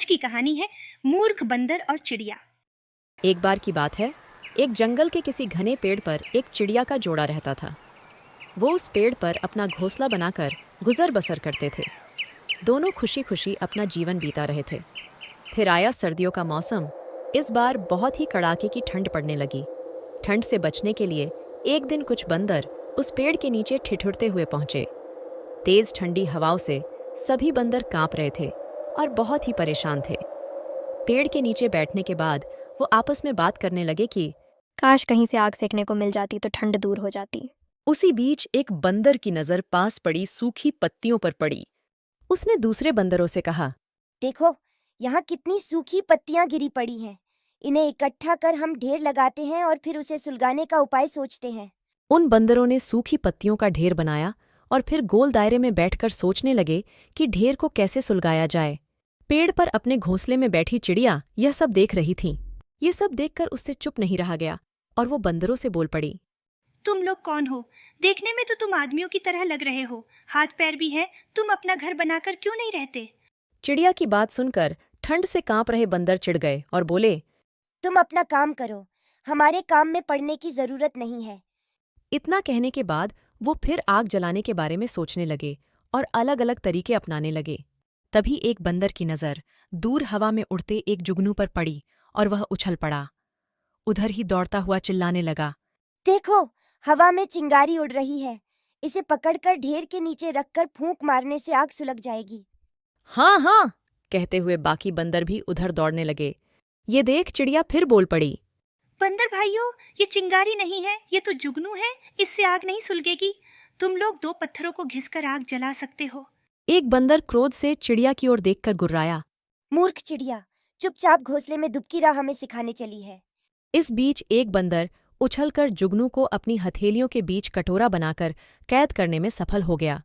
आज की कहानी है मूर्ख बंदर और चिड़िया। एक बार की बात है, एक जंगल के किसी घने पेड़ पर एक चिड़िया का जोड़ा रहता था। वो उस पेड़ पर अपना घोंसला बनाकर गुजर बसर करते थे। दोनों खुशी खुशी अपना जीवन बीता रहे थे। फिर आया सर्दियों का मौसम। इस बार बहुत ही कड़ाके की ठंड पड़ने लगी। ठंड से बचने के लिए एक दिन कुछ बंदर उस पेड़ के नीचे ठिठुरते हुए पहुंचे। तेज ठंडी हवाओं से सभी बंदर कांप रहे थे और बहुत ही परेशान थे। पेड़ के नीचे बैठने के बाद वो आपस में बात करने लगे कि काश कहीं से आग सेकने को मिल जाती तो ठंड दूर हो जाती। उसी बीच एक बंदर की नजर पास पड़ी सूखी पत्तियों पर पड़ी। उसने दूसरे बंदरों से कहा, देखो, यहाँ कितनी सूखी पत्तियां गिरी पड़ी हैं। इन्हें इकट्ठा कर हम ढेर लगाते हैं और फिर उसे सुलगाने का उपाय सोचते हैं। उन बंदरों ने सूखी पत्तियों का ढेर बनाया और फिर गोल दायरे में बैठकर सोचने लगे कि ढेर को कैसे सुलगाया जाए। पेड़ पर अपने घोंसले में बैठी चिड़िया यह सब देख रही थी। ये सब देखकर उससे चुप नहीं रहा गया और वो बंदरों से बोल पड़ी, तुम लोग कौन हो? देखने में तो तुम आदमियों की तरह लग रहे हो, हाथ पैर भी है। तुम अपना घर बनाकर क्यों नहीं रहते? चिड़िया की बात सुनकर ठंड से कांप रहे बंदर चिढ़ गए और बोले, तुम अपना काम करो, हमारे काम में पड़ने की जरूरत नहीं है। इतना कहने के बाद वो फिर आग जलाने के बारे में सोचने लगे और अलग अलग तरीके अपनाने लगे। तभी एक बंदर की नज़र दूर हवा में उड़ते एक जुगनू पर पड़ी और वह उछल पड़ा। उधर ही दौड़ता हुआ चिल्लाने लगा, देखो, हवा में चिंगारी उड़ रही है। इसे पकड़कर ढेर के नीचे रखकर फूंक मारने से आग सुलग जाएगी। हाँ हाँ कहते हुए बाकी बंदर भी उधर दौड़ने लगे। ये देख चिड़िया फिर बोल पड़ी, बंदर भाइयों, ये चिंगारी नहीं है, ये तो जुगनू है। इससे आग नहीं सुलगेगी। तुम लोग 2 पत्थरों को घिसकर आग जला सकते हो। एक बंदर क्रोध से चिड़िया की ओर देखकर गुर्राया। मूर्ख चिड़िया, चुपचाप घोंसले में दुबकी राह हमें सिखाने चली है। इस बीच एक बंदर उछलकर जुगनू को अपनी हथेलियों के बीच कटोरा बनाकर कैद करने में सफल हो गया।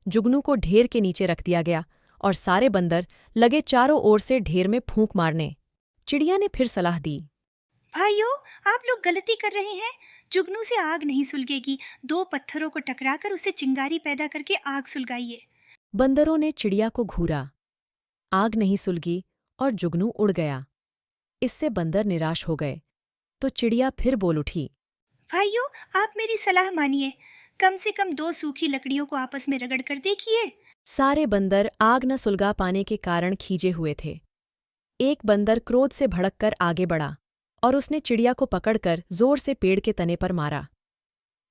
जुगनू को ढेर के नीचे रख दिया गया और सारे बंदर लगे चारों ओर से ढेर में फूंक मारने। चिड़िया ने फिर सलाह दी, भाइयों, आप लोग गलती कर रहे हैं। जुगनू से आग नहीं सुलगेगी। 2 पत्थरों को टकराकर उससे चिंगारी पैदा करके आग सुलगाइए। बंदरों ने चिड़िया को घूरा। आग नहीं सुलगी और जुगनू उड़ गया। इससे बंदर निराश हो गए तो चिड़िया फिर बोल उठी, भाइयों, आप मेरी सलाह मानिए। कम से कम 2 सूखी लकड़ियों को आपस में रगड़ कर देखिए। सारे बंदर आग न सुलगा पाने के कारण खींचे हुए थे। एक बंदर क्रोध से भड़ककर आगे बढ़ा और उसने चिड़िया को पकड़कर जोर से पेड़ के तने पर मारा।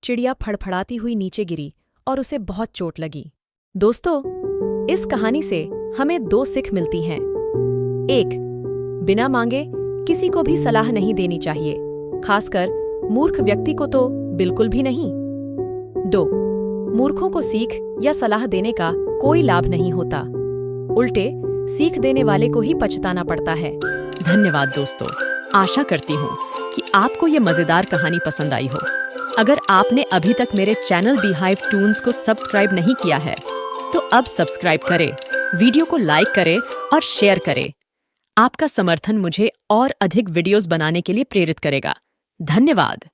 चिड़िया फड़फड़ाती हुई नीचे गिरी और उसे बहुत चोट लगी। दोस्तों, इस कहानी से हमें 2 सीख मिलती हैं। 1. बिना मांगे किसी को भी सलाह नहीं देनी चाहिए, खासकर मूर्ख व्यक्ति को तो बिल्कुल भी नहीं। 2. मूर्खों को सीख या सलाह देने का कोई लाभ नहीं होता, उल्टे सीख देने वाले को ही पछताना पड़ता है। धन्यवाद दोस्तों। आशा करती हूँ कि आपको ये मज़ेदार कहानी पसंद आई हो। अगर आपने अभी तक मेरे चैनल बीहाइव टून्स को सब्सक्राइब नहीं किया है तो अब सब्सक्राइब करें, वीडियो को लाइक करें और शेयर करें। आपका समर्थन मुझे और अधिक वीडियोस बनाने के लिए प्रेरित करेगा। धन्यवाद।